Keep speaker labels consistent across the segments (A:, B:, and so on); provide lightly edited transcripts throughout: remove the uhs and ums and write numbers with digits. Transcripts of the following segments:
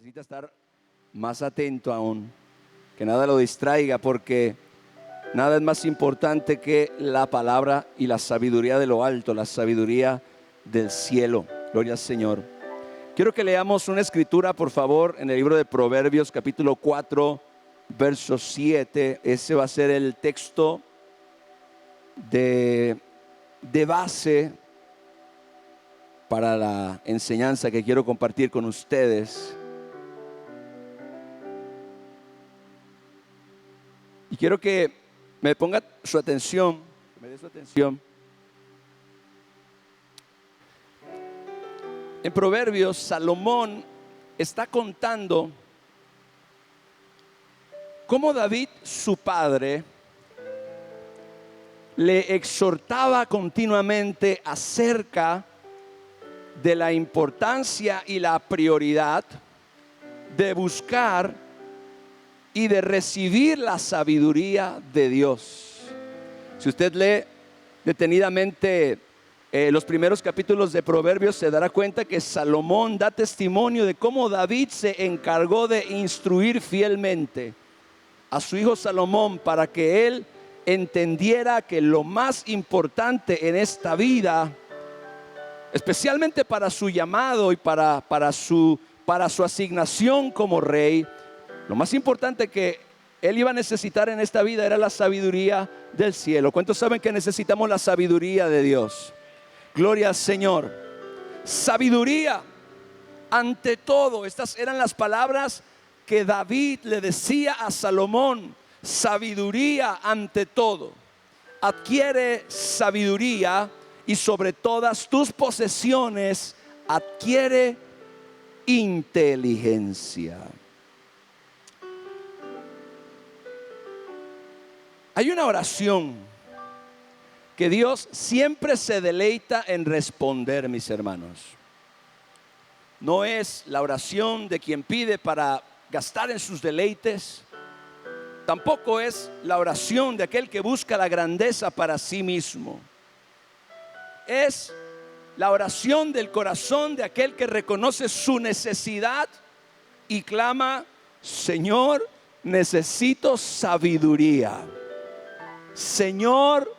A: necesita estar más atento aún, que nada lo distraiga, porque nada es más importante que la palabra y la sabiduría de lo alto, la sabiduría del cielo. Gloria al Señor. Quiero que leamos una escritura, por favor, en el libro de Proverbios, capítulo 4, verso 7. Ese va a ser el texto de base para la enseñanza que quiero compartir con ustedes. Y quiero que me ponga su atención, me dé su atención. En Proverbios, Salomón está contando cómo David, su padre, le exhortaba continuamente acerca de la importancia y la prioridad de buscar y de recibir la sabiduría de Dios. Si usted lee detenidamente los primeros capítulos de Proverbios, se dará cuenta que Salomón da testimonio de cómo David se encargó de instruir fielmente a su hijo Salomón para que él entendiera que lo más importante en esta vida, especialmente para su llamado y para su asignación como rey, lo más importante que él iba a necesitar en esta vida era la sabiduría del cielo. ¿Cuántos saben que necesitamos la sabiduría de Dios? Gloria al Señor. Sabiduría ante todo. Estas eran las palabras que David le decía a Salomón. Sabiduría ante todo. Adquiere sabiduría y sobre todas tus posesiones adquiere inteligencia. Hay una oración que Dios siempre se deleita en responder, mis hermanos. No es la oración de quien pide para gastar en sus deleites. Tampoco es la oración de aquel que busca la grandeza para sí mismo. Es la oración del corazón de aquel que reconoce su necesidad y clama: Señor, necesito sabiduría. Señor,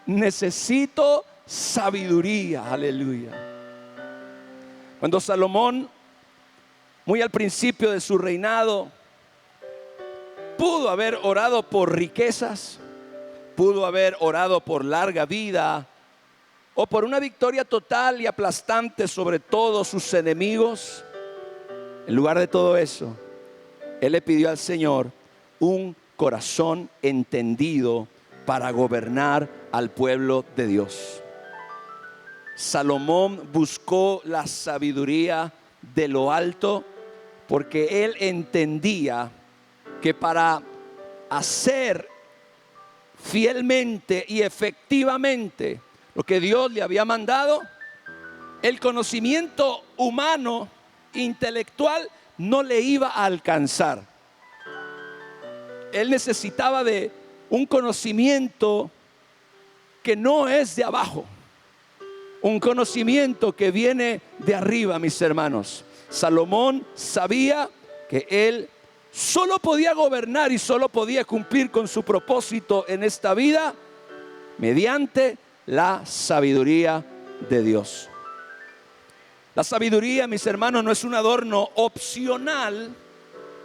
A: necesito sabiduría. Aleluya. Cuando Salomón, muy al principio de su reinado, pudo haber orado por riquezas, pudo haber orado por larga vida o por una victoria total y aplastante sobre todos sus enemigos. En lugar de todo eso, él le pidió al Señor un corazón entendido para gobernar al pueblo de Dios. Salomón buscó la sabiduría de lo alto porque él entendía que para hacer fielmente y efectivamente lo que Dios le había mandado, el conocimiento humano, intelectual, no le iba a alcanzar. Él necesitaba de un conocimiento que no es de abajo, un conocimiento que viene de arriba, mis hermanos. Salomón sabía que él solo podía gobernar y solo podía cumplir con su propósito en esta vida mediante la sabiduría de Dios. La sabiduría, mis hermanos, no es un adorno opcional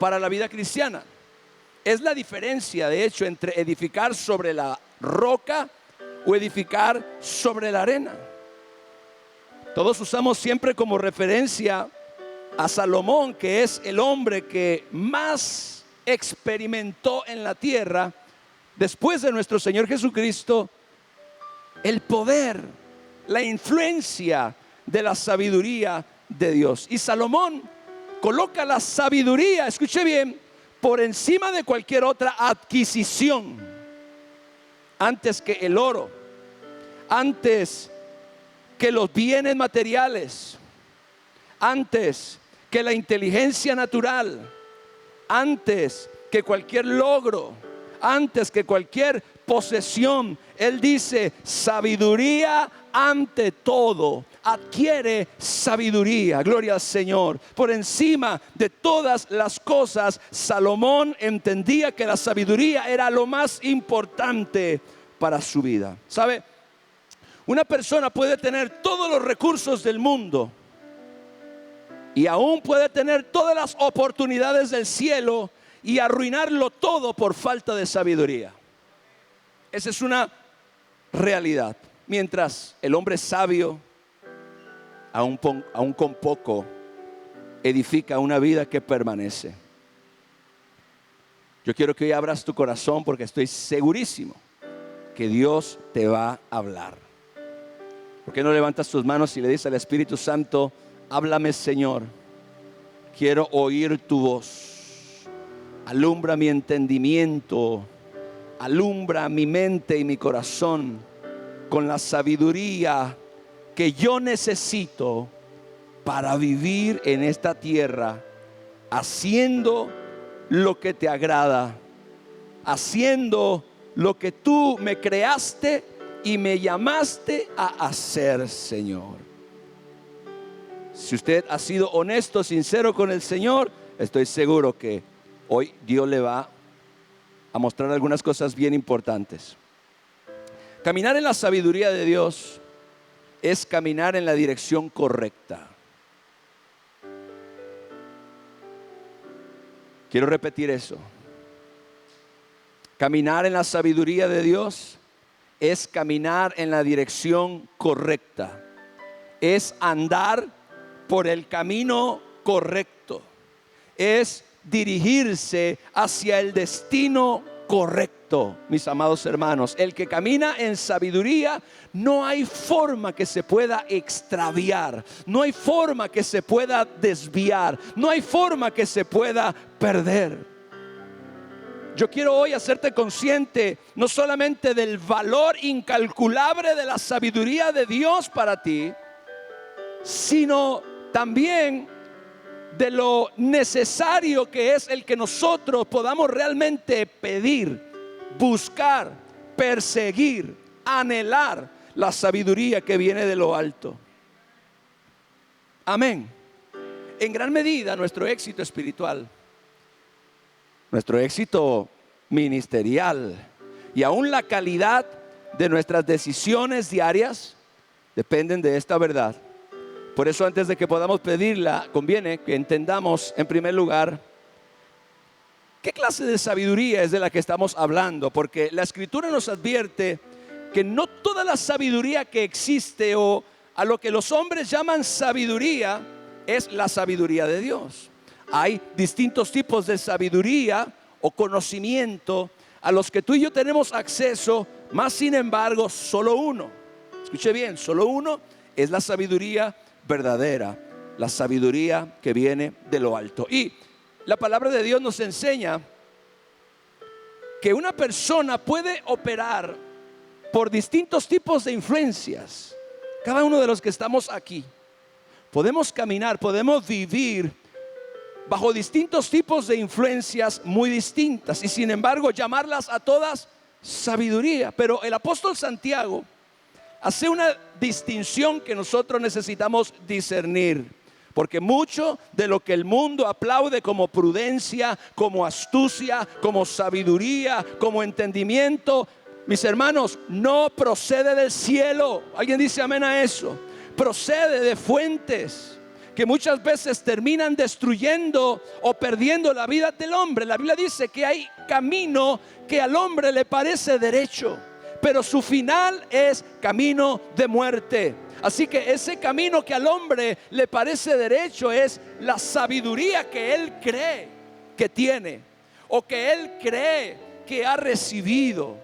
A: para la vida cristiana. Es la diferencia, de hecho, entre edificar sobre la roca o edificar sobre la arena. Todos usamos siempre como referencia a Salomón, que es el hombre que más experimentó en la tierra, después de nuestro Señor Jesucristo, el poder, la influencia de la sabiduría de Dios. Y Salomón coloca la sabiduría, escuche bien, por encima de cualquier otra adquisición, antes que el oro, antes que los bienes materiales, antes que la inteligencia natural, antes que cualquier logro, antes que cualquier posesión. Él dice: sabiduría ante todo, adquiere sabiduría. Gloria al Señor. Por encima de todas las cosas, Salomón entendía que la sabiduría era lo más importante para su vida. ¿Sabe? Una persona puede tener todos los recursos del mundo y aún puede tener todas las oportunidades del cielo y arruinarlo todo por falta de sabiduría. Esa es una realidad. Mientras el hombre sabio, aún con poco, edifica una vida que permanece. Yo quiero que hoy abras tu corazón, porque estoy segurísimo que Dios te va a hablar. ¿Por qué no levantas tus manos y le dices al Espíritu Santo: háblame, Señor, quiero oír tu voz, alumbra mi entendimiento, alumbra mi mente y mi corazón con la sabiduría que yo necesito para vivir en esta tierra, haciendo lo que te agrada, haciendo lo que tú me creaste y me llamaste a hacer, Señor. Si usted ha sido honesto, sincero con el Señor, estoy seguro que hoy Dios le va a mostrar algunas cosas bien importantes. Caminar en la sabiduría de Dios es caminar en la dirección correcta. Quiero repetir eso. Caminar en la sabiduría de Dios es caminar en la dirección correcta. Es andar por el camino correcto. Es dirigirse hacia el destino correcto, mis amados hermanos. El que camina en sabiduría, no hay forma que se pueda extraviar, no hay forma que se pueda desviar, no hay forma que se pueda perder. Yo quiero hoy hacerte consciente no solamente del valor incalculable de la sabiduría de Dios para ti, sino también de lo necesario que es el que nosotros podamos realmente pedir, buscar, perseguir, anhelar la sabiduría que viene de lo alto. Amén. En gran medida nuestro éxito espiritual, nuestro éxito ministerial y aún la calidad de nuestras decisiones diarias dependen de esta verdad. Por eso, antes de que podamos pedirla, conviene que entendamos en primer lugar qué clase de sabiduría es de la que estamos hablando, porque la Escritura nos advierte que no toda la sabiduría que existe, o a lo que los hombres llaman sabiduría, es la sabiduría de Dios. Hay distintos tipos de sabiduría o conocimiento a los que tú y yo tenemos acceso, más sin embargo, solo uno. Escuche bien, solo uno es la sabiduría verdadera, la sabiduría que viene de lo alto. Y la palabra de Dios nos enseña que una persona puede operar por distintos tipos de influencias. Cada uno de los que estamos aquí podemos caminar, podemos vivir bajo distintos tipos de influencias muy distintas, y sin embargo llamarlas a todas sabiduría. Pero el apóstol Santiago hace una distinción que nosotros necesitamos discernir, porque mucho de lo que el mundo aplaude como prudencia, como astucia, como sabiduría, como entendimiento, mis hermanos, no procede del cielo. ¿Alguien dice amén a eso? Procede de fuentes que muchas veces terminan destruyendo o perdiendo la vida del hombre. La Biblia dice que hay camino que al hombre le parece derecho, pero su final es camino de muerte. Así que ese camino que al hombre le parece derecho es la sabiduría que él cree que tiene, o que él cree que ha recibido.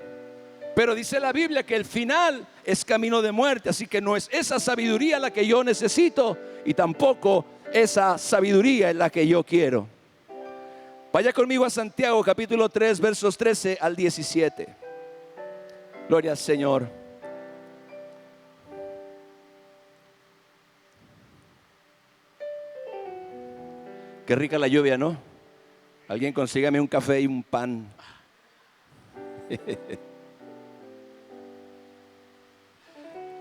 A: Pero dice la Biblia que el final es camino de muerte. Así que no es esa sabiduría la que yo necesito, y tampoco esa sabiduría es la que yo quiero. Vaya conmigo a Santiago capítulo 3 versos 13 al 17. Gloria al Señor. Qué rica la lluvia, ¿no? Alguien consígame un café y un pan.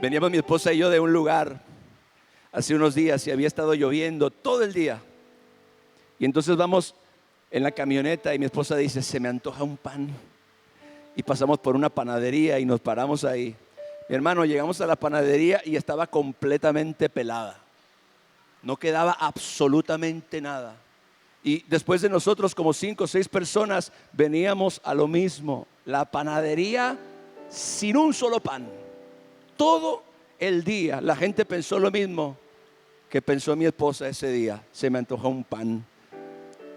A: Veníamos mi esposa y yo de un lugar hace unos días y había estado lloviendo todo el día. Y entonces vamos en la camioneta y mi esposa dice, se me antoja un pan. Y pasamos por una panadería y nos paramos ahí. Mi hermano, llegamos a la panadería y estaba completamente pelada. No quedaba absolutamente nada. Y después de nosotros, como 5 o 6 personas, veníamos a lo mismo. La panadería sin un solo pan. Todo el día la gente pensó lo mismo que pensó mi esposa ese día. Se me antoja un pan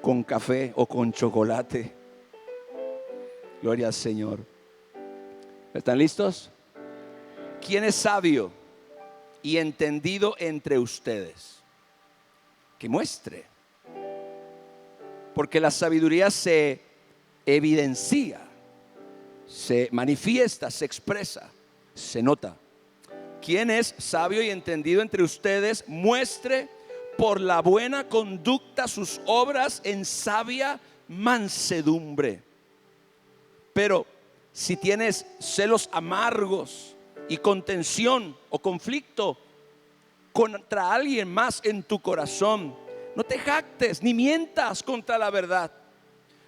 A: con café o con chocolate. Gloria al Señor. ¿Están listos? ¿Quién es sabio y entendido entre ustedes? Que muestre. Porque la sabiduría se evidencia, se manifiesta, se expresa, se nota. ¿Quién es sabio y entendido entre ustedes? Muestre por la buena conducta sus obras en sabia mansedumbre. Pero si tienes celos amargos y contención o conflicto contra alguien más en tu corazón, no te jactes ni mientas contra la verdad,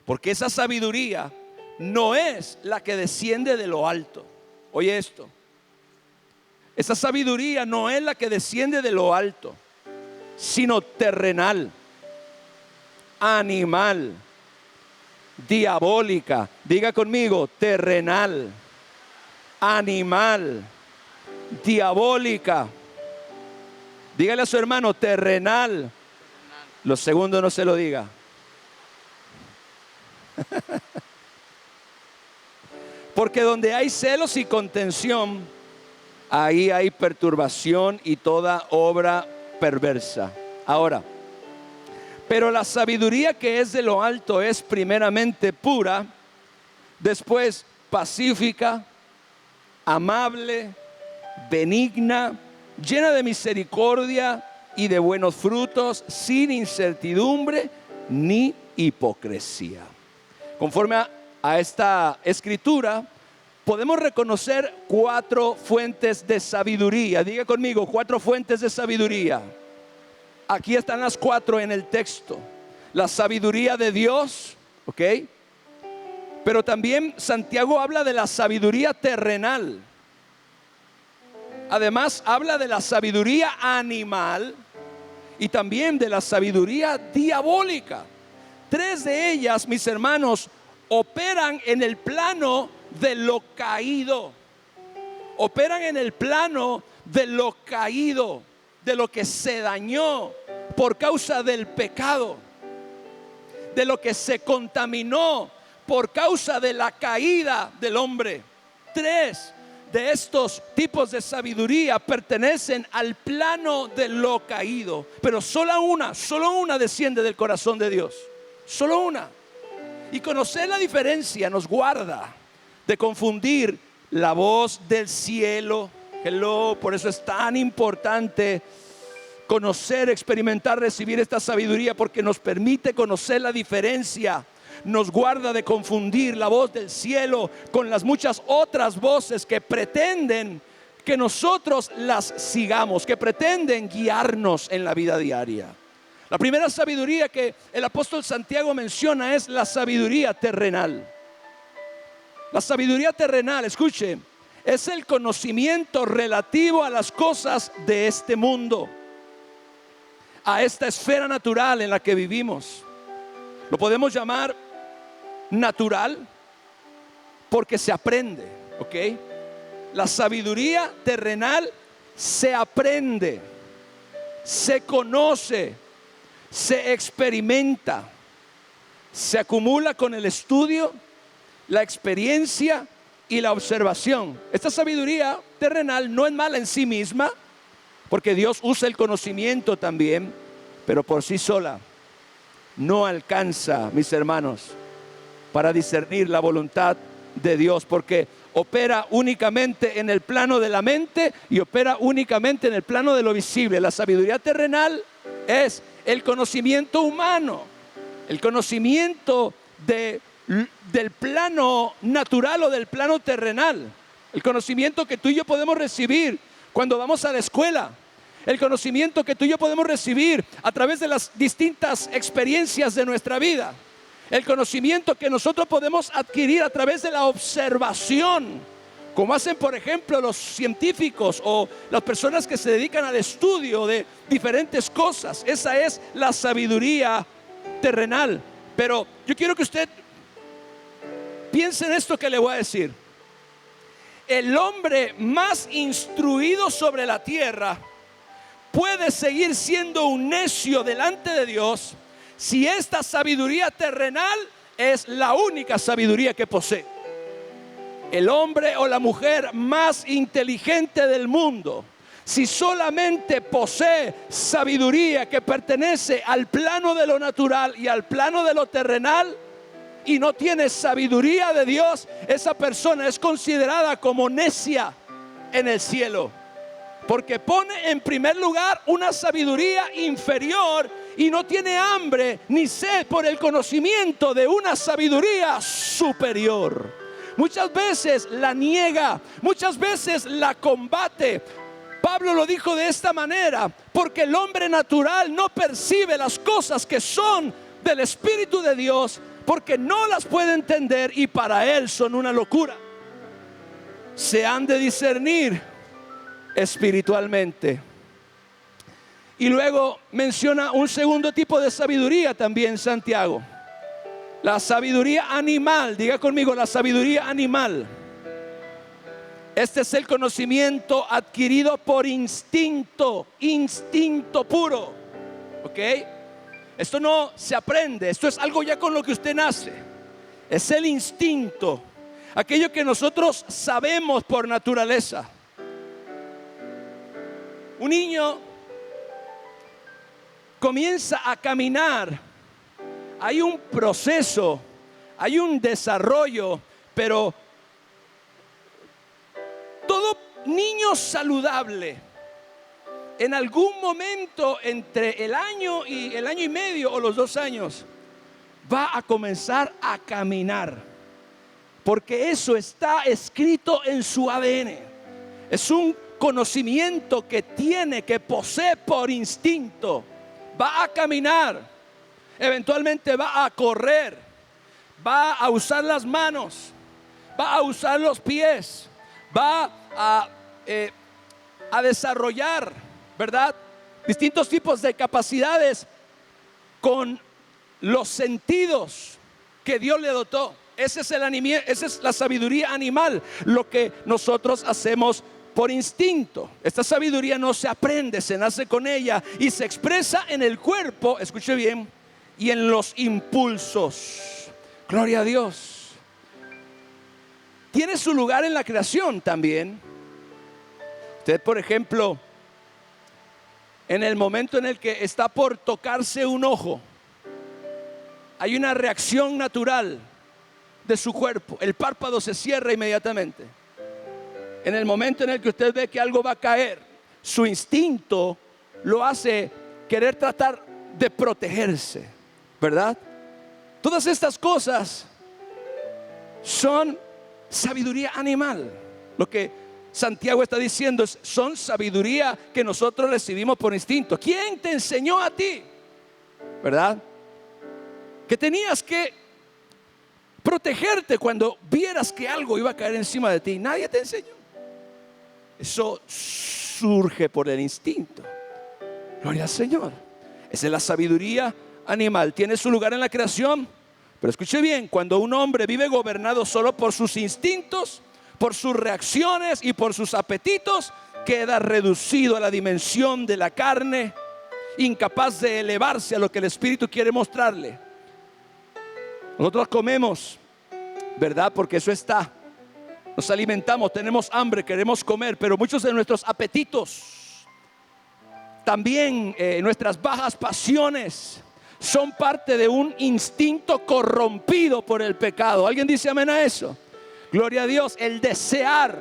A: porque esa sabiduría no es la que desciende de lo alto. Oye esto, esa sabiduría no es la que desciende de lo alto, sino terrenal, animal, diabólica. Diga conmigo, terrenal, animal, diabólica. Dígale a su hermano, terrenal. Lo segundo no se lo diga. Porque donde hay celos y contención, ahí hay perturbación y toda obra perversa. Ahora, pero la sabiduría que es de lo alto es primeramente pura, después pacífica, amable, benigna, llena de misericordia y de buenos frutos, sin incertidumbre ni hipocresía. Conforme a esta escritura, podemos reconocer 4 fuentes de sabiduría. Diga conmigo, 4 fuentes de sabiduría. Aquí están las 4 en el texto. La sabiduría de Dios, ¿ok? Pero también Santiago habla de la sabiduría terrenal. Además habla de la sabiduría animal y también de la sabiduría diabólica. 3 de ellas, mis hermanos, operan en el plano de lo caído. Operan en el plano de lo caído, de lo que se dañó por causa del pecado, de lo que se contaminó por causa de la caída del hombre. 3 de estos tipos de sabiduría pertenecen al plano de lo caído, pero solo una desciende del corazón de Dios, solo una. Y conocer la diferencia nos guarda de confundir la voz del cielo. Por eso es tan importante conocer, experimentar, recibir esta sabiduría, porque nos permite conocer la diferencia. Nos guarda de confundir la voz del cielo con las muchas otras voces que pretenden que nosotros las sigamos, que pretenden guiarnos en la vida diaria. La primera sabiduría que el apóstol Santiago menciona es la sabiduría terrenal. La sabiduría terrenal, escuche, es el conocimiento relativo a las cosas de este mundo, a esta esfera natural en la que vivimos. Lo podemos llamar natural porque se aprende, ¿ok? La sabiduría terrenal se aprende, se conoce, se experimenta, se acumula con el estudio, la experiencia y la observación. Esta sabiduría terrenal no es mala en sí misma, porque Dios usa el conocimiento también, pero por sí sola no alcanza, mis hermanos, para discernir la voluntad de Dios, porque opera únicamente en el plano de la mente y opera únicamente en el plano de lo visible. La sabiduría terrenal es el conocimiento humano, el conocimiento del plano natural o del plano terrenal, el conocimiento que tú y yo podemos recibir cuando vamos a la escuela, el conocimiento que tú y yo podemos recibir a través de las distintas experiencias de nuestra vida, el conocimiento que nosotros podemos adquirir a través de la observación, como hacen por ejemplo los científicos o las personas que se dedican al estudio de diferentes cosas. Esa es la sabiduría terrenal. Pero yo quiero que usted piense en esto que le voy a decir. El hombre más instruido sobre la tierra puede seguir siendo un necio delante de Dios si esta sabiduría terrenal es la única sabiduría que posee. El hombre o la mujer más inteligente del mundo, si solamente posee sabiduría que pertenece al plano de lo natural y al plano de lo terrenal, y no tiene sabiduría de Dios, esa persona es considerada como necia en el cielo, porque pone en primer lugar una sabiduría inferior y no tiene hambre ni sed por el conocimiento de una sabiduría superior. Muchas veces la niega, muchas veces la combate. Pablo lo dijo de esta manera: porque el hombre natural no percibe las cosas que son del Espíritu de Dios, porque no las puede entender y para él son una locura. Se han de discernir espiritualmente. Y luego menciona un segundo tipo de sabiduría también Santiago: la sabiduría animal. Diga conmigo, la sabiduría animal. Este es el conocimiento adquirido por instinto, instinto puro. ¿Ok? Esto no se aprende, esto es algo ya con lo que usted nace. Es el instinto, aquello que nosotros sabemos por naturaleza. Un niño comienza a caminar, hay un proceso, hay un desarrollo, pero todo niño saludable en algún momento entre el año y medio o los 2 años va a comenzar a caminar, porque eso está escrito en su ADN. Es un conocimiento que tiene, que posee por instinto. Va a caminar, eventualmente va a correr, va a usar las manos, va a usar los pies, va a desarrollar, ¿verdad?, distintos tipos de capacidades con los sentidos que Dios le dotó. Esa es la sabiduría animal, lo que nosotros hacemos por instinto. Esta sabiduría no se aprende, se nace con ella y se expresa en el cuerpo, escuche bien, y en los impulsos. Gloria a Dios. Tiene su lugar en la creación también. Usted, por ejemplo, en el momento en el que está por tocarse un ojo, hay una reacción natural de su cuerpo. El párpado se cierra inmediatamente. En el momento en el que usted ve que algo va a caer, su instinto lo hace querer tratar de protegerse, ¿verdad? Todas estas cosas son sabiduría animal. Lo que Santiago está diciendo son sabiduría que nosotros recibimos por instinto. ¿Quién te enseñó a ti, verdad, que tenías que protegerte cuando vieras que algo iba a caer encima de ti? Nadie te enseñó. Eso surge por el instinto. Gloria al Señor. Esa es la sabiduría animal. Tiene su lugar en la creación. Pero escuche bien, cuando un hombre vive gobernado solo por sus instintos, por sus reacciones y por sus apetitos, queda reducido a la dimensión de la carne, incapaz de elevarse a lo que el Espíritu quiere mostrarle. Nosotros comemos, ¿verdad? Porque eso está. Nos alimentamos, tenemos hambre, queremos comer, pero muchos de nuestros apetitos, también nuestras bajas pasiones, son parte de un instinto corrompido por el pecado. ¿Alguien dice amén a eso? Gloria a Dios. El desear,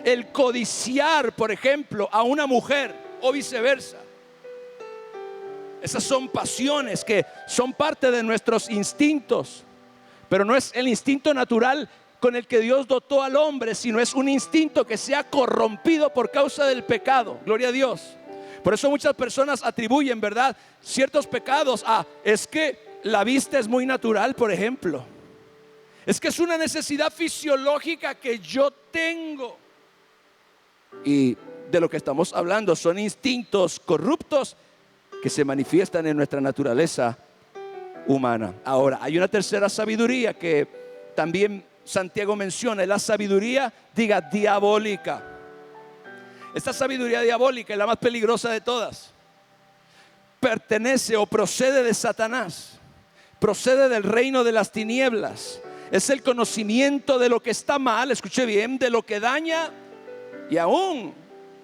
A: el codiciar, por ejemplo, a una mujer o viceversa. Esas son pasiones que son parte de nuestros instintos, pero no es el instinto natural con el que Dios dotó al hombre, sino es un instinto que se ha corrompido por causa del pecado. Gloria a Dios. Por eso muchas personas atribuyen, ¿verdad?, ciertos pecados a, es que la vista es muy natural, por ejemplo. Es que es una necesidad fisiológica que yo tengo. Y de lo que estamos hablando son instintos corruptos que se manifiestan en nuestra naturaleza humana. Ahora, hay una tercera sabiduría que también Santiago menciona, es la sabiduría, diga, diabólica. Esta sabiduría diabólica es la más peligrosa de todas. Pertenece o procede de Satanás, procede del reino de las tinieblas. Es el conocimiento de lo que está mal, escuche bien, de lo que daña y aún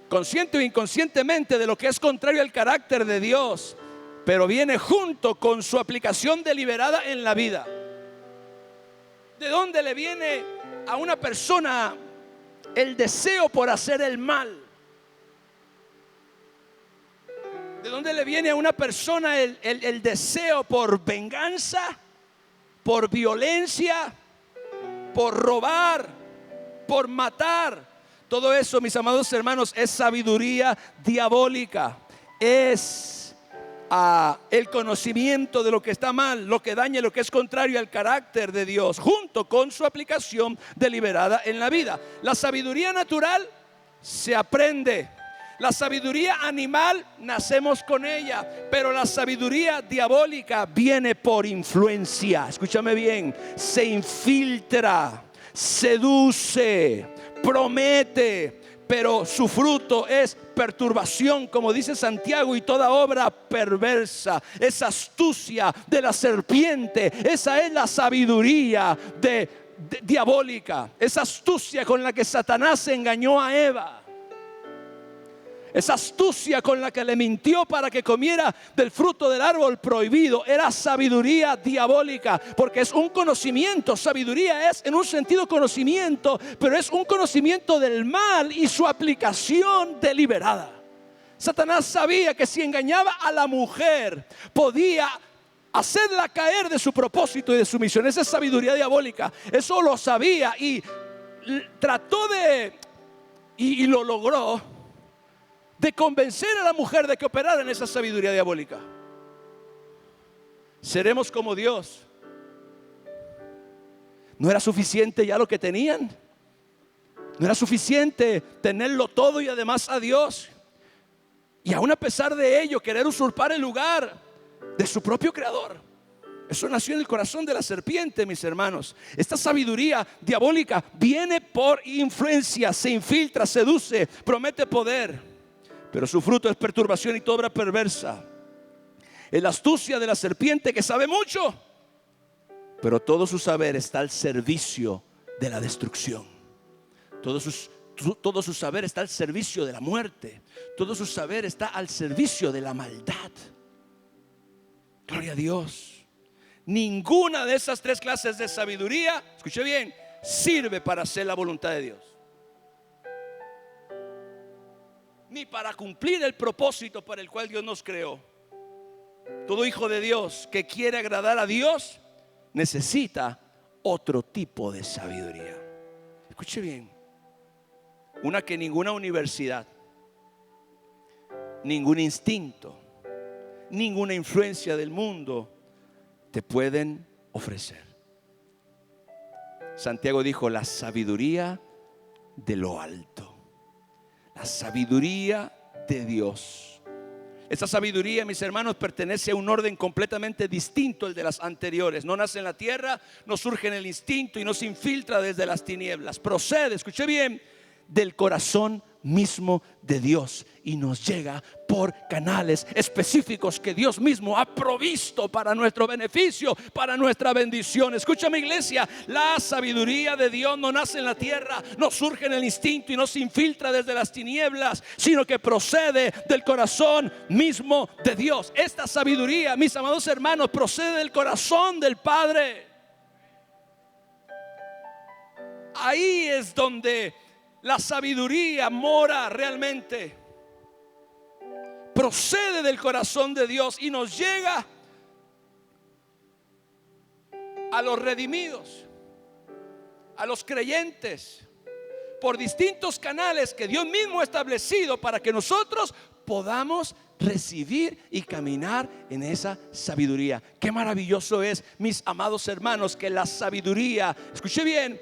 A: consciente o inconscientemente de lo que es contrario al carácter de Dios, pero viene junto con su aplicación deliberada en la vida. ¿De dónde le viene a una persona el deseo por hacer el mal? ¿De dónde le viene a una persona el deseo por venganza, por violencia, por robar, por matar? Todo eso, mis amados hermanos, es sabiduría diabólica. Es el conocimiento de lo que está mal, lo que daña, lo que es contrario al carácter de Dios, junto con su aplicación deliberada en la vida. La sabiduría natural se aprende. La sabiduría animal nacemos con ella, pero la sabiduría diabólica viene por influencia. Escúchame bien, se infiltra, seduce, promete, pero su fruto es perturbación, como dice Santiago, y toda obra perversa. Es astucia de la serpiente. Esa es la sabiduría diabólica. Esa astucia con la que Satanás engañó a Eva. Esa astucia con la que le mintió para que comiera del fruto del árbol prohibido era sabiduría diabólica, porque es un conocimiento. Sabiduría es en un sentido conocimiento, pero es un conocimiento del mal y su aplicación deliberada. Satanás sabía que si engañaba a la mujer podía hacerla caer de su propósito y de su misión. Esa es sabiduría diabólica. Eso lo sabía y trató y lo logró, de convencer a la mujer de que operara en esa sabiduría diabólica. Seremos como Dios. ¿No era suficiente ya lo que tenían? ¿No era suficiente tenerlo todo y además a Dios? Y aún a pesar de ello, querer usurpar el lugar de su propio creador. Eso nació en el corazón de la serpiente, mis hermanos. Esta sabiduría diabólica viene por influencia, se infiltra, seduce, promete poder, pero su fruto es perturbación y toda obra perversa. Es la astucia de la serpiente que sabe mucho, pero todo su saber está al servicio de la destrucción. Todo su saber está al servicio de la muerte. Todo su saber está al servicio de la maldad. Gloria a Dios. Ninguna de esas tres clases de sabiduría, escuche bien, sirve para hacer la voluntad de Dios, ni para cumplir el propósito para el cual Dios nos creó. Todo hijo de Dios que quiere agradar a Dios necesita otro tipo de sabiduría. Escuche bien, una que ninguna universidad, ningún instinto, ninguna influencia del mundo te pueden ofrecer. Santiago dijo: la sabiduría de lo alto. La sabiduría de Dios. Esta sabiduría, mis hermanos, pertenece a un orden completamente distinto al de las anteriores. No nace en la tierra, no surge en el instinto y no se infiltra desde las tinieblas. Procede, escuche bien, del corazón mismo de Dios y nos llega por canales específicos que Dios mismo ha provisto para nuestro beneficio, para nuestra bendición. Escúchame, iglesia, la sabiduría de Dios no nace en la tierra, no surge en el instinto y no se infiltra desde las tinieblas, sino que procede del corazón mismo de Dios. Esta sabiduría, mis amados hermanos, procede del corazón del Padre. Ahí es donde la sabiduría mora realmente. Procede del corazón de Dios y nos llega a los redimidos, a los creyentes, por distintos canales que Dios mismo ha establecido para que nosotros podamos recibir y caminar en esa sabiduría. Qué maravilloso es, mis amados hermanos, que la sabiduría, escuche bien,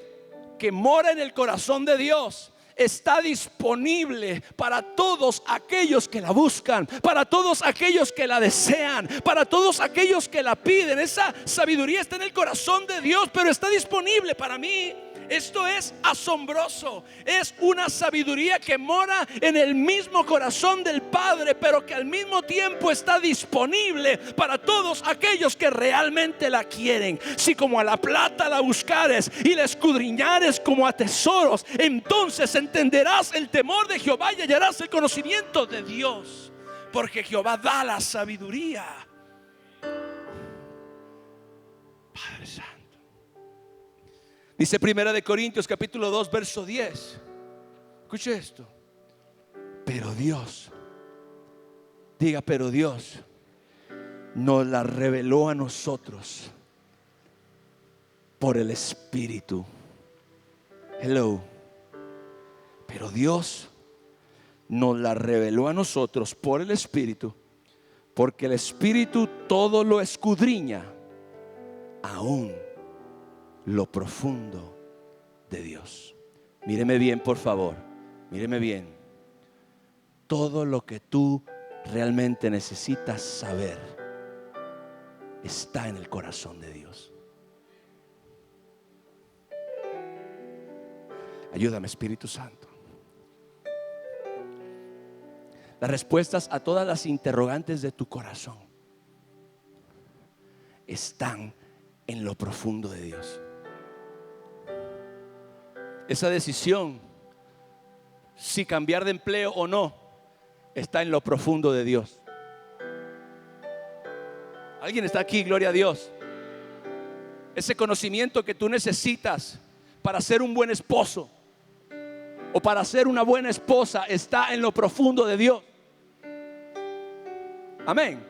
A: que mora en el corazón de Dios, está disponible para todos aquellos que la buscan, para todos aquellos que la desean, para todos aquellos que la piden. Esa sabiduría está en el corazón de Dios, pero está disponible para mí. Esto es asombroso. Es una sabiduría que mora en el mismo corazón del Padre, pero que al mismo tiempo está disponible para todos aquellos que realmente la quieren. Si como a la plata la buscares y la escudriñares como a tesoros, entonces entenderás el temor de Jehová y hallarás el conocimiento de Dios, porque Jehová da la sabiduría. Padre Santo. Dice 1 Corintios capítulo 2 verso 10. Escuche esto. Pero Dios, diga, pero Dios nos la reveló a nosotros por el Espíritu. Hello. Pero Dios nos la reveló a nosotros por el Espíritu, porque el Espíritu todo lo escudriña, aún lo profundo de Dios. Míreme bien, por favor. Míreme bien. Todo lo que tú realmente necesitas saber está en el corazón de Dios. Ayúdame, Espíritu Santo. Las respuestas a todas las interrogantes de tu corazón están en lo profundo de Dios. Esa decisión, si cambiar de empleo o no, está en lo profundo de Dios. ¿Alguien está aquí? Gloria a Dios. Ese conocimiento que tú necesitas para ser un buen esposo o para ser una buena esposa está en lo profundo de Dios. Amén.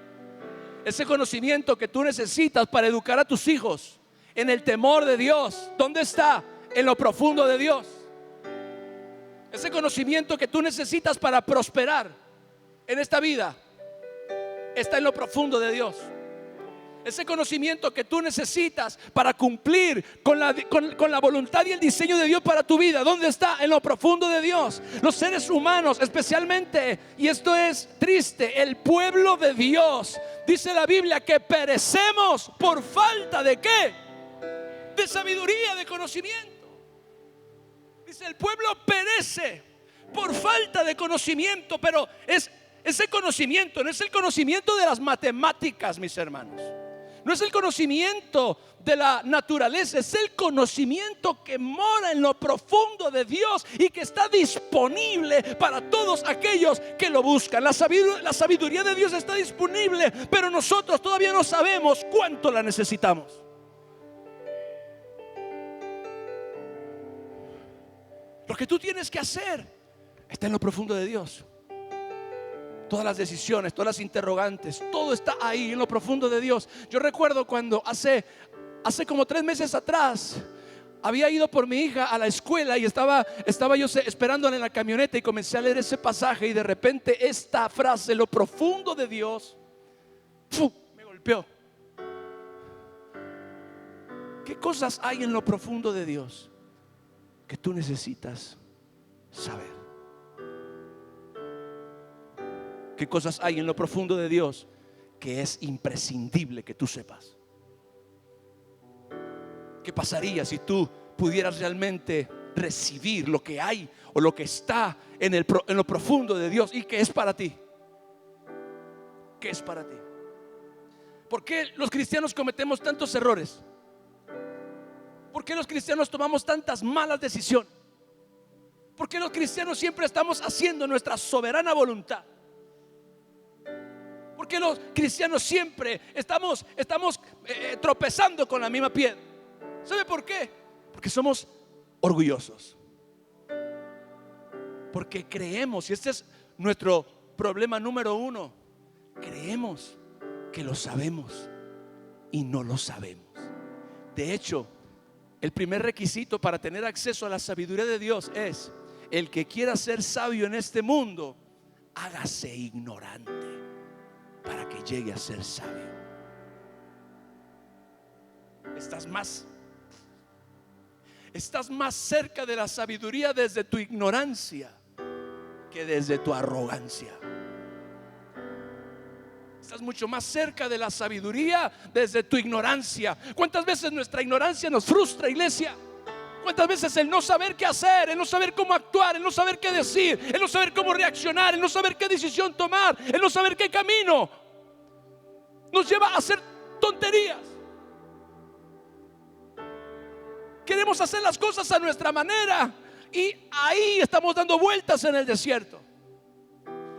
A: Ese conocimiento que tú necesitas para educar a tus hijos en el temor de Dios, ¿dónde está? En lo profundo de Dios. Ese conocimiento que tú necesitas para prosperar en esta vida está en lo profundo de Dios. Ese conocimiento que tú necesitas para cumplir con la voluntad y el diseño de Dios para tu vida, ¿dónde está? En lo profundo de Dios. Los seres humanos, especialmente, y esto es triste, el pueblo de Dios, dice la Biblia que perecemos por falta de ¿qué? De sabiduría, de conocimiento. Dice, el pueblo perece por falta de conocimiento, pero ese conocimiento no es el conocimiento de las matemáticas, mis hermanos. No es el conocimiento de la naturaleza, es el conocimiento que mora en lo profundo de Dios y que está disponible para todos aquellos que lo buscan. La sabiduría de Dios está disponible, pero nosotros todavía no sabemos cuánto la necesitamos. Lo que tú tienes que hacer está en lo profundo de Dios. Todas las decisiones, todas las interrogantes, todo está ahí en lo profundo de Dios. Yo recuerdo cuando hace como 3 meses atrás había ido por mi hija a la escuela y estaba yo esperándola en la camioneta y comencé a leer ese pasaje y de repente esta frase, lo profundo de Dios, me golpeó. ¿Qué cosas hay en lo profundo de Dios que tú necesitas saber? ¿Qué cosas hay en lo profundo de Dios que es imprescindible que tú sepas? ¿Qué pasaría si tú pudieras realmente recibir lo que hay o lo que está en lo profundo de Dios y que es para ti? ¿Qué es para ti? ¿Por qué los cristianos cometemos tantos errores? ¿Por qué los cristianos tomamos tantas malas decisiones? ¿Por qué los cristianos siempre estamos haciendo nuestra soberana voluntad? ¿Por qué los cristianos siempre estamos tropezando con la misma piedra? ¿Sabe por qué? Porque somos orgullosos. Porque creemos, y este es nuestro problema número 1, creemos que lo sabemos y no lo sabemos. De hecho, el primer requisito para tener acceso a la sabiduría de Dios es: el que quiera ser sabio en este mundo, hágase ignorante para que llegue a ser sabio. Estás más cerca de la sabiduría desde tu ignorancia que desde tu arrogancia. Estás mucho más cerca de la sabiduría desde tu ignorancia. ¿Cuántas veces nuestra ignorancia nos frustra, iglesia? ¿Cuántas veces el no saber qué hacer, el no saber cómo actuar, el no saber qué decir, el no saber cómo reaccionar, el no saber qué decisión tomar, el no saber qué camino nos lleva a hacer tonterías? Queremos hacer las cosas a nuestra manera y ahí estamos dando vueltas en el desierto.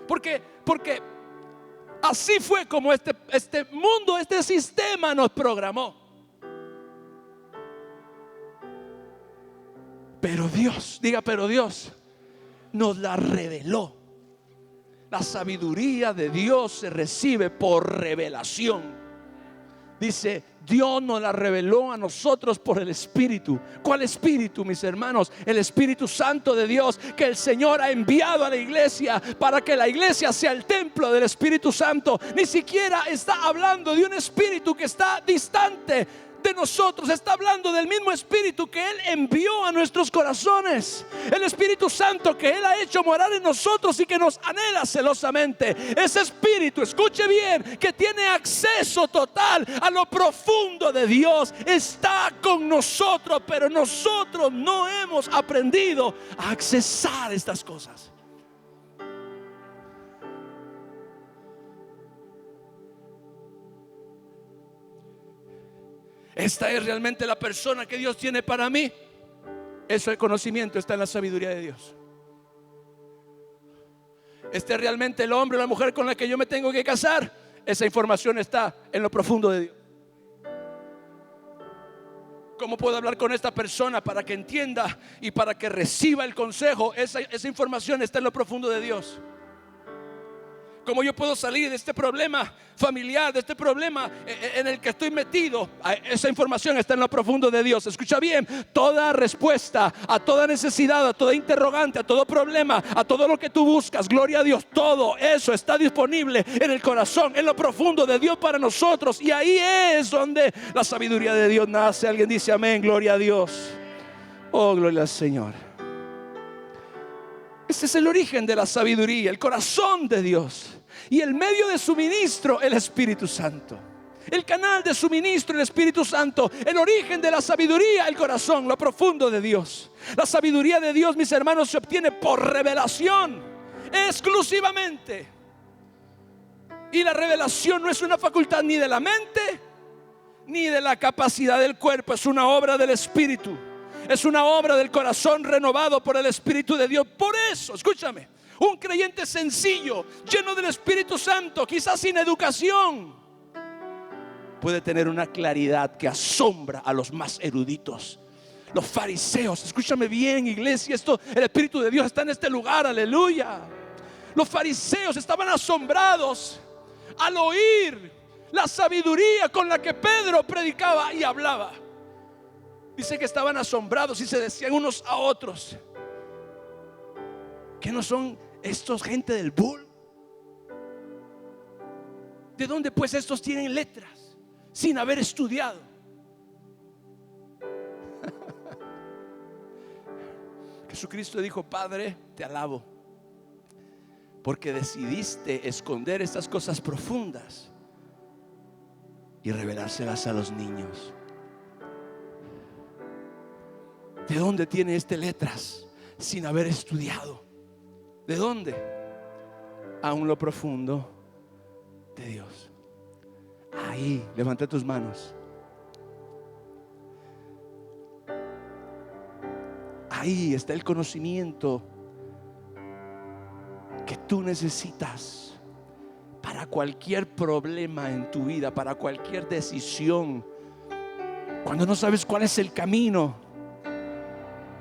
A: Porque así fue como este mundo, este sistema nos programó. Pero Dios, diga, pero Dios nos la reveló. La sabiduría de Dios se recibe por revelación. Dice, Dios nos la reveló a nosotros por el Espíritu. ¿Cuál Espíritu, mis hermanos? El Espíritu Santo de Dios, que el Señor ha enviado a la iglesia para que la iglesia sea el templo del Espíritu Santo. Ni siquiera está hablando de un espíritu que está distante de nosotros. Está hablando del mismo Espíritu que Él envió a nuestros corazones. El Espíritu Santo que Él ha hecho morar en nosotros y que nos anhela celosamente. Ese Espíritu, escuche bien, que tiene acceso total a lo profundo de Dios, está con nosotros, pero nosotros no hemos aprendido a accesar estas cosas. Esta es realmente la persona que Dios tiene para mí. Eso, el conocimiento está en la sabiduría de Dios. Este es realmente el hombre o la mujer con la que yo me tengo que casar. Esa información está en lo profundo de Dios. ¿Cómo puedo hablar con esta persona para que entienda y para que reciba el consejo? Esa información está en lo profundo de Dios. ¿Cómo yo puedo salir de este problema familiar, de este problema en el que estoy metido? Esa información está en lo profundo de Dios. Escucha bien, toda respuesta a toda necesidad, a toda interrogante, a todo problema, a todo lo que tú buscas, gloria a Dios, todo eso está disponible en el corazón, en lo profundo de Dios para nosotros. Y ahí es donde la sabiduría de Dios nace. Alguien dice amén, gloria a Dios. Oh, gloria al Señor. Este es el origen de la sabiduría, el corazón de Dios. Y el medio de suministro, el Espíritu Santo. El canal de suministro, el Espíritu Santo. El origen de la sabiduría, el corazón, lo profundo de Dios. La sabiduría de Dios, mis hermanos, se obtiene por revelación, exclusivamente. Y la revelación no es una facultad ni de la mente ni de la capacidad del cuerpo. Es una obra del Espíritu. Es una obra del corazón renovado por el Espíritu de Dios. Por eso, escúchame, un creyente sencillo, lleno del Espíritu Santo, quizás sin educación, puede tener una claridad que asombra a los más eruditos. Los fariseos, escúchame bien, iglesia, el Espíritu de Dios está en este lugar, aleluya. Los fariseos estaban asombrados al oír la sabiduría con la que Pedro predicaba y hablaba. Dice que estaban asombrados y se decían unos a otros: ¿qué no son estos gente del bull? ¿De dónde pues estos tienen letras sin haber estudiado? Jesucristo dijo: Padre, te alabo, porque decidiste esconder estas cosas profundas y revelárselas a los niños. ¿De dónde tiene letras sin haber estudiado? ¿De dónde? Aún lo profundo de Dios. Ahí, levanta tus manos. Ahí está el conocimiento que tú necesitas para cualquier problema en tu vida, para cualquier decisión. Cuando no sabes cuál es el camino,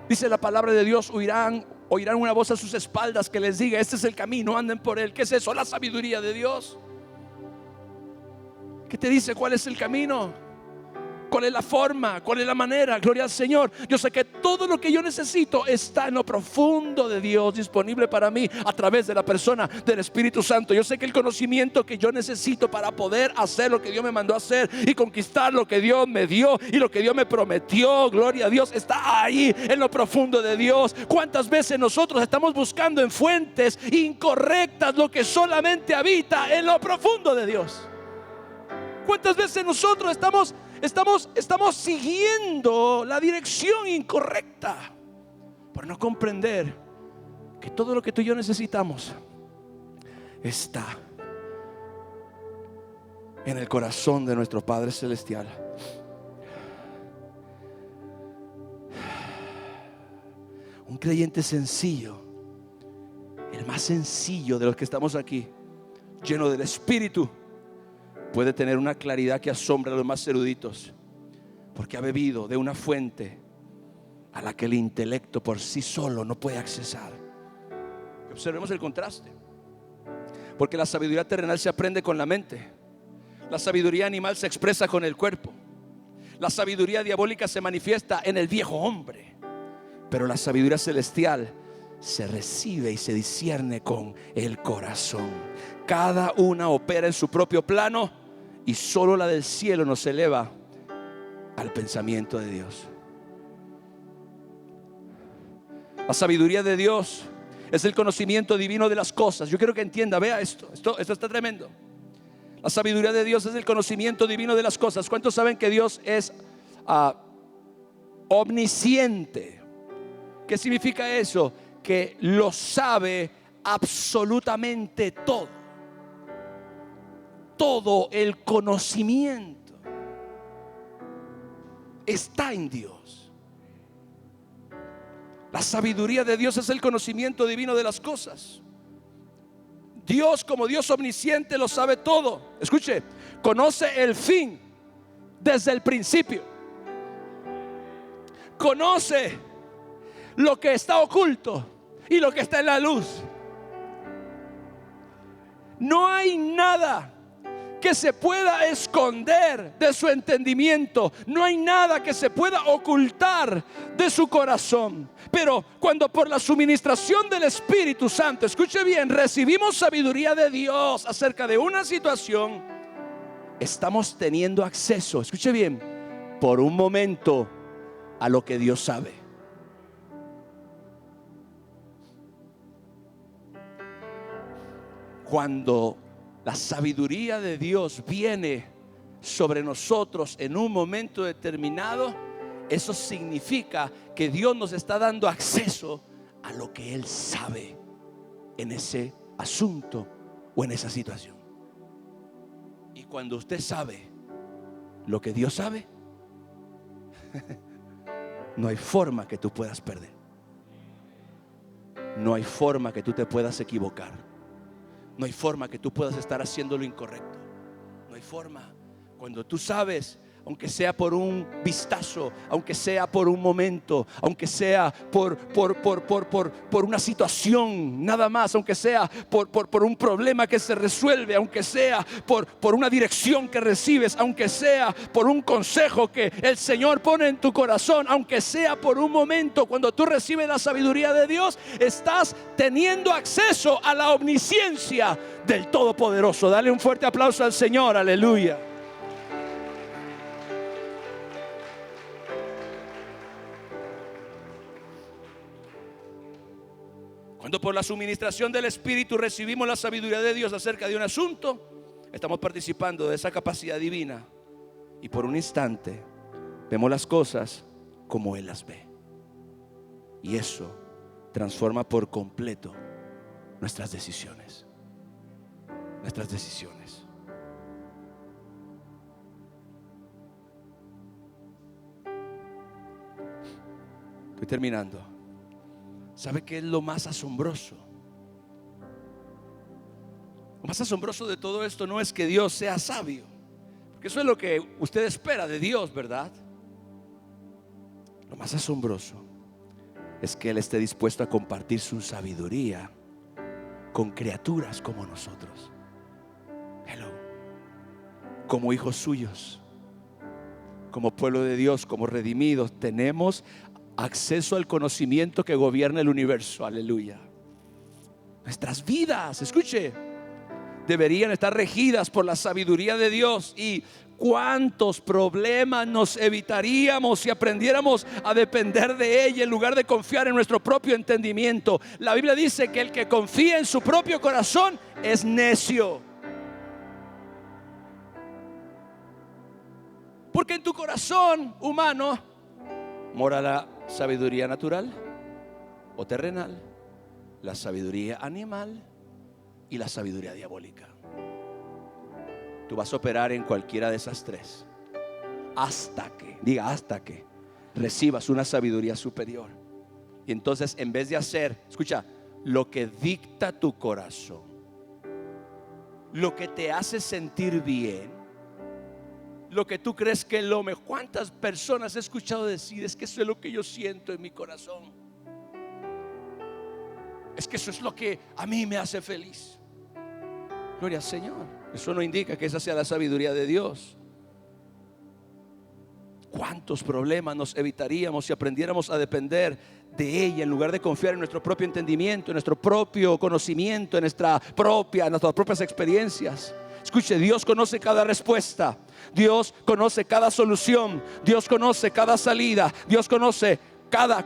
A: dice la palabra de Dios: oirán una voz a sus espaldas que les diga: este es el camino, anden por él. ¿Qué es eso? La sabiduría de Dios. ¿Qué te dice cuál es el camino? ¿Cuál es la forma? ¿Cuál es la manera? Gloria al Señor. Yo sé que todo lo que yo necesito está en lo profundo de Dios, disponible para mí a través de la persona del Espíritu Santo. Yo sé que el conocimiento que yo necesito para poder hacer lo que Dios me mandó a hacer y conquistar lo que Dios me dio y lo que Dios me prometió, gloria a Dios, está ahí en lo profundo de Dios. ¿Cuántas veces nosotros estamos buscando en fuentes incorrectas lo que solamente habita en lo profundo de Dios? ¿Cuántas veces nosotros estamos siguiendo la dirección incorrecta por no comprender que todo lo que tú y yo necesitamos está en el corazón de nuestro Padre Celestial? Un creyente sencillo, el más sencillo de los que estamos aquí, lleno del Espíritu, puede tener una claridad que asombra a los más eruditos, porque ha bebido de una fuente a la que el intelecto por sí solo no puede accesar. Observemos el contraste, porque la sabiduría terrenal se aprende con la mente, la sabiduría animal se expresa con el cuerpo, la sabiduría diabólica se manifiesta en el viejo hombre, pero la sabiduría celestial se recibe y se discierne con el corazón. Cada una opera en su propio plano y solo la del cielo nos eleva al pensamiento de Dios. La sabiduría de Dios es el conocimiento divino de las cosas. Yo quiero que entienda, vea esto está tremendo. La sabiduría de Dios es el conocimiento divino de las cosas. ¿Cuántos saben que Dios es omnisciente? ¿Qué significa eso? Que lo sabe absolutamente todo. Todo el conocimiento está en Dios. La sabiduría de Dios es el conocimiento divino de las cosas. Dios, como Dios omnisciente, lo sabe todo. Escuche, conoce el fin desde el principio. Conoce lo que está oculto y lo que está en la luz. No hay nada que se pueda esconder de su entendimiento. No hay nada que se pueda ocultar de su corazón. Pero cuando por la suministración del Espíritu Santo, escuche bien, recibimos sabiduría de Dios acerca de una situación, estamos teniendo acceso, escuche bien, por un momento a lo que Dios sabe. Cuando la sabiduría de Dios viene sobre nosotros en un momento determinado, eso significa que Dios nos está dando acceso a lo que Él sabe en ese asunto o en esa situación. Y cuando usted sabe lo que Dios sabe, no hay forma que tú puedas perder. No hay forma que tú te puedas equivocar. No hay forma que tú puedas estar haciendo lo incorrecto. No hay forma. Cuando tú sabes, aunque sea por un vistazo, aunque sea por un momento, aunque sea por una situación nada más, aunque sea por un problema que se resuelve, aunque sea por una dirección que recibes, aunque sea por un consejo que el Señor pone en tu corazón, aunque sea por un momento, cuando tú recibes la sabiduría de Dios, estás teniendo acceso a la omnisciencia del Todopoderoso. Dale un fuerte aplauso al Señor, aleluya. Cuando por la suministración del Espíritu recibimos la sabiduría de Dios acerca de un asunto, estamos participando de esa capacidad divina y por un instante vemos las cosas como Él las ve. Y eso transforma por completo nuestras decisiones. Nuestras decisiones. Estoy terminando. ¿Sabe qué es lo más asombroso? Lo más asombroso de todo esto no es que Dios sea sabio, porque eso es lo que usted espera de Dios, ¿verdad? Lo más asombroso es que Él esté dispuesto a compartir su sabiduría con criaturas como nosotros. Hello. Como hijos suyos, como pueblo de Dios, como redimidos, tenemos acceso al conocimiento que gobierna el universo. Aleluya. Nuestras vidas, escuche, deberían estar regidas por la sabiduría de Dios. Y cuántos problemas nos evitaríamos si aprendiéramos a depender de ella en lugar de confiar en nuestro propio entendimiento. La Biblia dice que el que confía en su propio corazón es necio. Porque en tu corazón humano mora la sabiduría natural o terrenal, la sabiduría animal y la sabiduría diabólica. Tú vas a operar en cualquiera de esas tres hasta que recibas una sabiduría superior. Y entonces, en vez de hacer, escucha, lo que dicta tu corazón, lo que te hace sentir bien, lo que tú crees que es lo mejor. ¿Cuántas personas he escuchado decir: es que eso es lo que yo siento en mi corazón, es que eso es lo que a mí me hace feliz? Gloria al Señor. Eso no indica que esa sea la sabiduría de Dios. ¿Cuántos problemas nos evitaríamos si aprendiéramos a depender de ella en lugar de confiar en nuestro propio entendimiento, en nuestro propio conocimiento, en nuestras propias experiencias? Escuche, Dios conoce cada respuesta, Dios conoce cada solución, Dios conoce cada salida, Dios conoce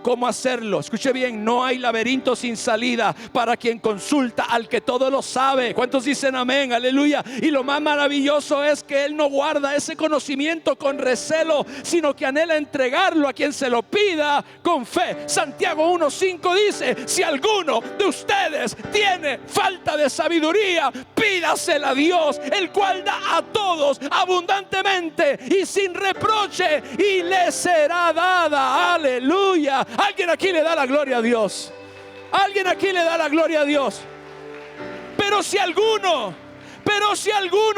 A: cómo hacerlo. Escuche bien, no hay laberinto sin salida para quien consulta al que todo lo sabe. ¿Cuántos dicen amén? Aleluya. Y lo más maravilloso es que Él no guarda ese conocimiento con recelo, sino que anhela entregarlo a quien se lo pida con fe. Santiago 1:5 dice: si alguno de ustedes tiene falta de sabiduría, pídasela a Dios, el cual da a todos abundantemente y sin reproche, y le será dada. Aleluya. Alguien aquí le da la gloria a Dios. Alguien aquí le da la gloria a Dios. Pero si alguno,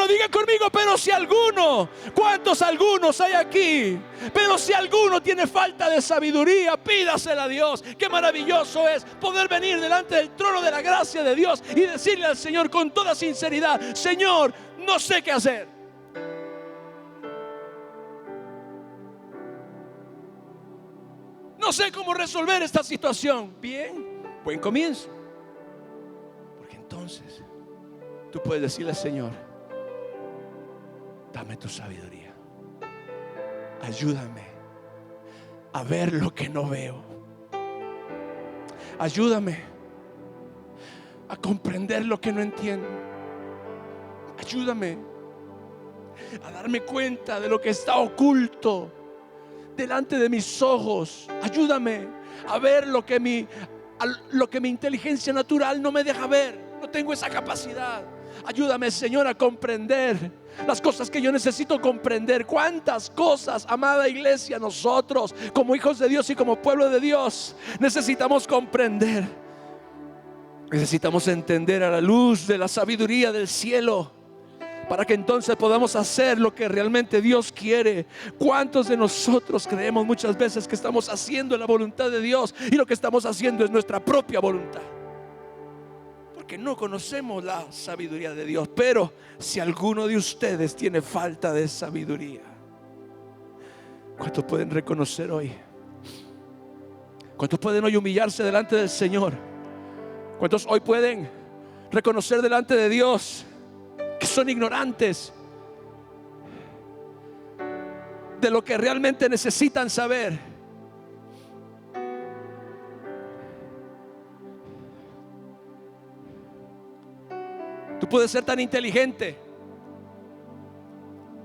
A: diga conmigo, pero si alguno, ¿cuántos algunos hay aquí? Pero si alguno tiene falta de sabiduría, pídasela a Dios. Qué maravilloso es poder venir delante del trono de la gracia de Dios y decirle al Señor con toda sinceridad: Señor, no sé qué hacer. No sé cómo resolver esta situación. Bien, buen comienzo. Porque entonces tú puedes decirle al Señor: dame tu sabiduría. Ayúdame a ver lo que no veo. Ayúdame a comprender lo que no entiendo. Ayúdame a darme cuenta de lo que está oculto delante de mis ojos. Ayúdame a ver lo que mi inteligencia natural no me deja ver. No tengo esa capacidad. Ayúdame, Señor, a comprender las cosas que yo necesito comprender. Cuántas cosas, amada iglesia, nosotros como hijos de Dios y como pueblo de Dios necesitamos comprender. Necesitamos entender a la luz de la sabiduría del cielo, para que entonces podamos hacer lo que realmente Dios quiere. ¿Cuántos de nosotros creemos muchas veces que estamos haciendo la voluntad de Dios y lo que estamos haciendo es nuestra propia voluntad? Porque no conocemos la sabiduría de Dios. Pero si alguno de ustedes tiene falta de sabiduría, ¿cuántos pueden reconocer hoy? ¿Cuántos pueden hoy humillarse delante del Señor? ¿Cuántos hoy pueden reconocer delante de Dios que son ignorantes de lo que realmente necesitan saber? Tú puedes ser tan inteligente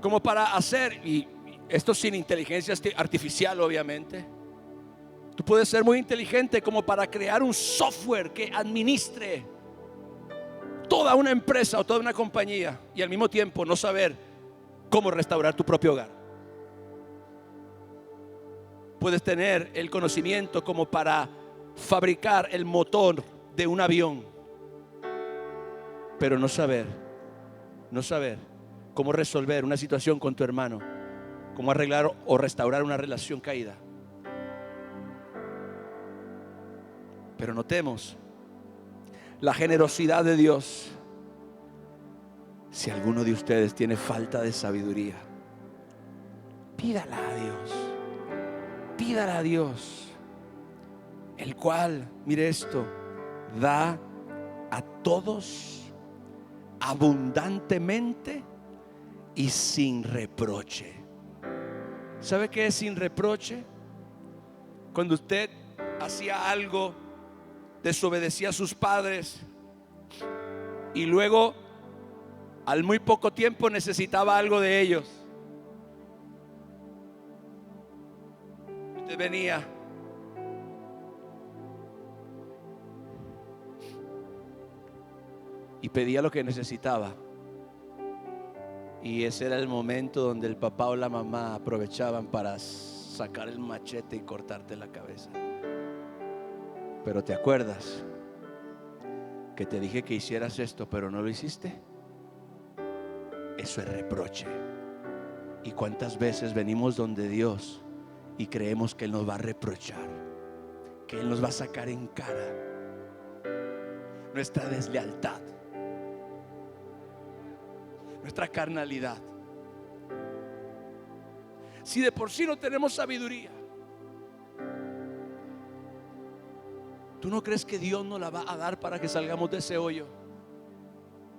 A: como para hacer, y esto sin inteligencia artificial obviamente, tú puedes ser muy inteligente como para crear un software que administre toda una empresa o toda una compañía, y al mismo tiempo no saber cómo restaurar tu propio hogar. Puedes tener el conocimiento como para fabricar el motor de un avión, pero no saber cómo resolver una situación con tu hermano, cómo arreglar o restaurar una relación caída. Pero notemos la generosidad de Dios. Si alguno de ustedes tiene falta de sabiduría, Pídala a Dios. Pídala a Dios, el cual, mire esto, da a todos abundantemente y sin reproche. ¿Sabe qué es sin reproche? Cuando usted hacía algo, desobedecía a sus padres y luego al muy poco tiempo necesitaba algo de ellos. Usted venía y pedía lo que necesitaba, y ese era el momento donde el papá o la mamá aprovechaban para sacar el machete y cortarte la cabeza. Pero ¿te acuerdas que te dije que hicieras esto, pero no lo hiciste? Eso es reproche. ¿Y cuántas veces venimos donde Dios y creemos que Él nos va a reprochar, que Él nos va a sacar en cara nuestra deslealtad, nuestra carnalidad? Si de por sí no tenemos sabiduría, ¿tú no crees que Dios nos la va a dar para que salgamos de ese hoyo?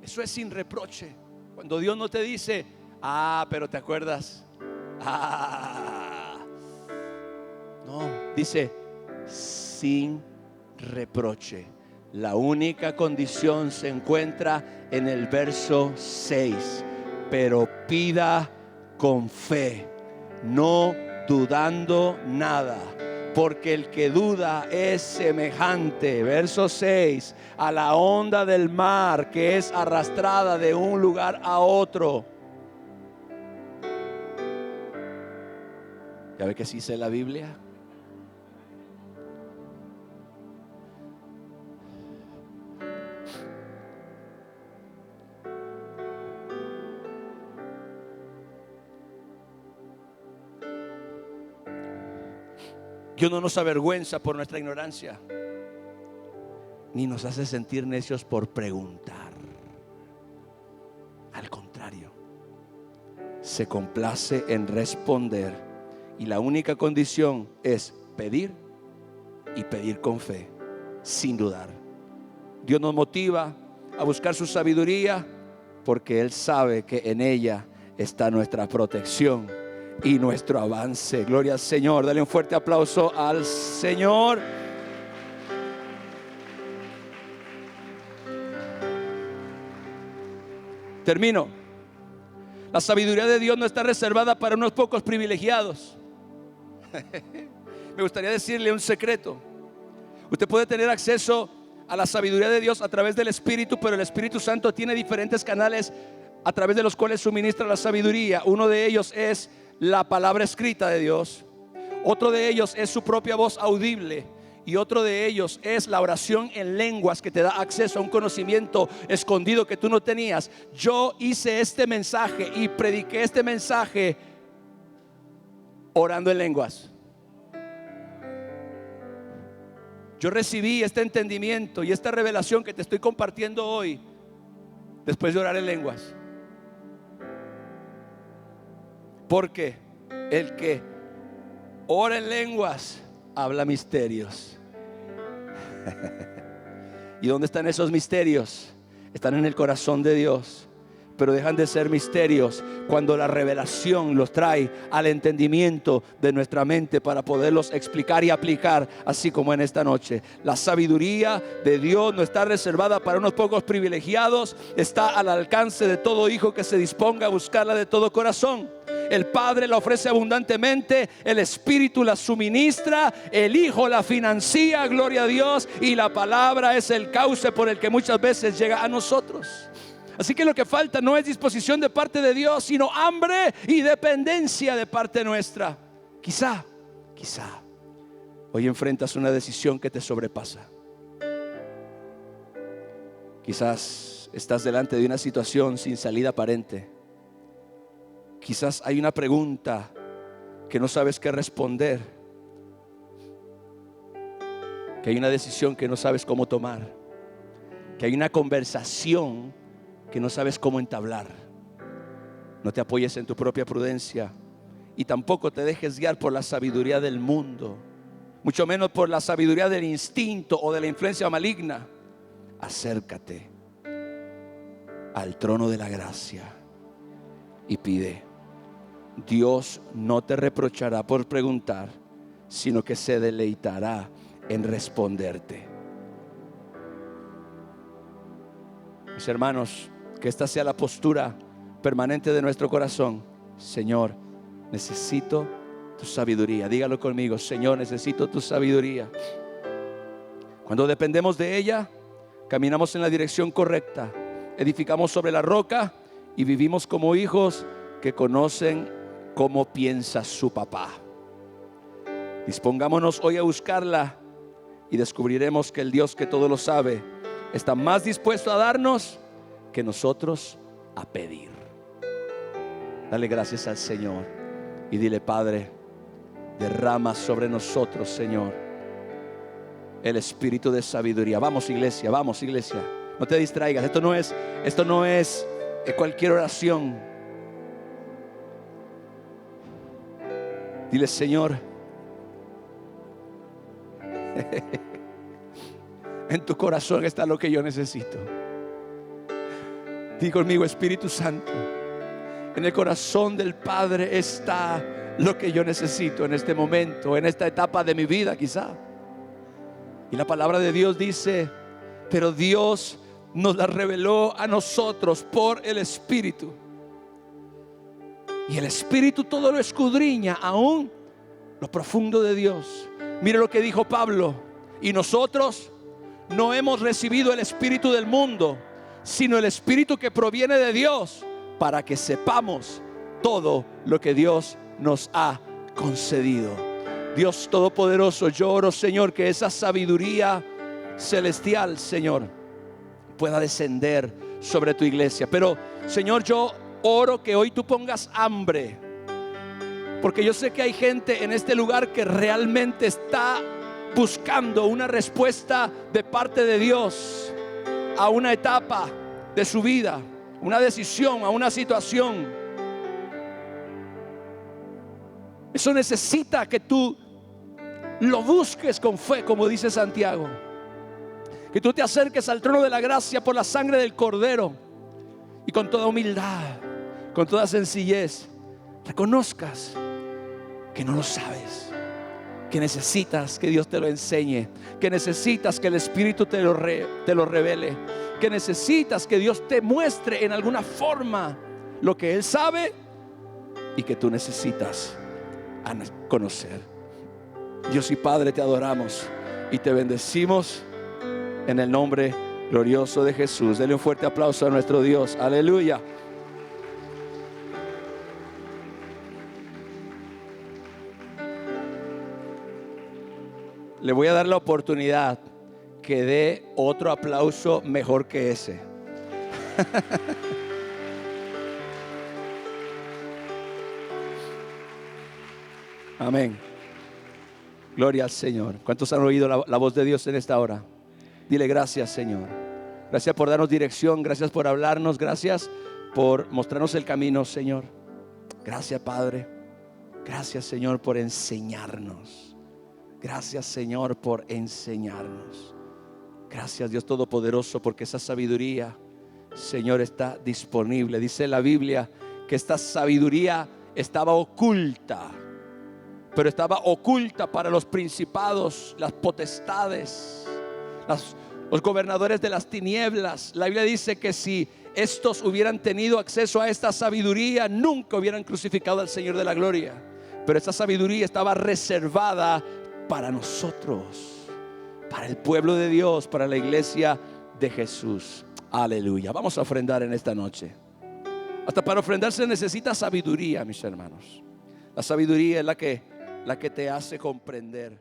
A: Eso es sin reproche. Cuando Dios no te dice, pero te acuerdas, no, dice sin reproche. La única condición se encuentra en el verso 6. Pero pida con fe, no dudando nada, porque el que duda es semejante, verso 6, a la onda del mar que es arrastrada de un lugar a otro. ¿Ya ve que sí sé la Biblia? Dios no nos avergüenza por nuestra ignorancia, ni nos hace sentir necios por preguntar. Al contrario, se complace en responder, y la única condición es pedir, y pedir con fe, sin dudar. Dios nos motiva a buscar su sabiduría porque Él sabe que en ella está nuestra protección y nuestro avance. Gloria al Señor. Dale un fuerte aplauso al Señor. Termino. La sabiduría de Dios no está reservada para unos pocos privilegiados. Me gustaría decirle un secreto. Usted puede tener acceso a la sabiduría de Dios a través del Espíritu, pero el Espíritu Santo tiene diferentes canales a través de los cuales suministra la sabiduría. Uno de ellos es la palabra escrita de Dios, otro de ellos es su propia voz audible, y otro de ellos es la oración en lenguas, que te da acceso a un conocimiento escondido que tú no tenías. Yo hice este mensaje y prediqué este mensaje orando en lenguas. Yo recibí este entendimiento y esta revelación que te estoy compartiendo hoy después de orar en lenguas. Porque el que ora en lenguas habla misterios. ¿Y dónde están esos misterios? Están en el corazón de Dios, pero dejan de ser misterios cuando la revelación los trae al entendimiento de nuestra mente para poderlos explicar y aplicar, así como en esta noche. La sabiduría de Dios no está reservada para unos pocos privilegiados, está al alcance de todo hijo que se disponga a buscarla de todo corazón. El Padre la ofrece abundantemente, el Espíritu la suministra, el Hijo la financia, gloria a Dios, y la palabra es el cauce por el que muchas veces llega a nosotros. Así que lo que falta no es disposición de parte de Dios, sino hambre y dependencia de parte nuestra. Quizá hoy enfrentas una decisión que te sobrepasa. Quizás estás delante de una situación sin salida aparente. Quizás hay una pregunta que no sabes qué responder, que hay una decisión que no sabes cómo tomar, que hay una conversación que no sabes cómo entablar. No te apoyes en tu propia prudencia y tampoco te dejes guiar por la sabiduría del mundo, mucho menos por la sabiduría del instinto o de la influencia maligna. Acércate al trono de la gracia y pide. Dios no te reprochará por preguntar, sino que se deleitará en responderte. Mis hermanos, que esta sea la postura permanente de nuestro corazón. Señor, necesito tu sabiduría. Dígalo conmigo: Señor, necesito tu sabiduría. Cuando dependemos de ella, caminamos en la dirección correcta, edificamos sobre la roca y vivimos como hijos que conocen cómo piensa su papá. Dispongámonos hoy a buscarla y descubriremos que el Dios que todo lo sabe está más dispuesto a darnos que nosotros a pedir. Dale gracias al Señor y dile: Padre, derrama sobre nosotros, Señor, el espíritu de sabiduría. Vamos, iglesia, vamos, iglesia. No te distraigas. Esto no es cualquier oración. Dile: Señor, en tu corazón está lo que yo necesito. Di conmigo: Espíritu Santo, en el corazón del Padre está lo que yo necesito en este momento, en esta etapa de mi vida quizá. Y la palabra de Dios dice: pero Dios nos la reveló a nosotros por el Espíritu. Y el Espíritu todo lo escudriña, aún lo profundo de Dios. Mire lo que dijo Pablo: y nosotros no hemos recibido el espíritu del mundo, sino el espíritu que proviene de Dios, para que sepamos todo lo que Dios nos ha concedido. Dios Todopoderoso, yo oro, Señor, que esa sabiduría celestial, Señor, pueda descender sobre tu iglesia. Pero, Señor, yo oro que hoy tú pongas hambre, porque yo sé que hay gente en este lugar que realmente está buscando una respuesta de parte de Dios a una etapa de su vida, una decisión, a una situación. Eso necesita que tú lo busques con fe, como dice Santiago. Que tú te acerques al trono de la gracia por la sangre del Cordero y con toda humildad, con toda sencillez, reconozcas que no lo sabes, que necesitas que Dios te lo enseñe, que necesitas que el Espíritu te lo revele, que necesitas que Dios te muestre en alguna forma lo que Él sabe y que tú necesitas conocer. Dios y Padre, te adoramos y te bendecimos en el nombre glorioso de Jesús. Dele un fuerte aplauso a nuestro Dios. Aleluya. Le voy a dar la oportunidad que dé otro aplauso mejor que ese. Amén. Gloria al Señor. ¿Cuántos han oído la voz de Dios en esta hora? Dile: gracias, Señor. Gracias por darnos dirección. Gracias por hablarnos. Gracias por mostrarnos el camino, Señor. Gracias, Padre. Gracias, Señor, por enseñarnos. Gracias, Señor, por enseñarnos. Gracias, Dios Todopoderoso, porque esa sabiduría, Señor, está disponible. Dice la Biblia que esta sabiduría estaba oculta, pero estaba oculta para los principados, las potestades, los gobernadores de las tinieblas. La Biblia dice que si estos hubieran tenido acceso a esta sabiduría, nunca hubieran crucificado al Señor de la gloria. Pero esta sabiduría estaba reservada para nosotros, para el pueblo de Dios, para la iglesia de Jesús. Aleluya. Vamos a ofrendar en esta noche. Hasta para ofrendar se necesita sabiduría, mis hermanos. La sabiduría es la que te hace comprender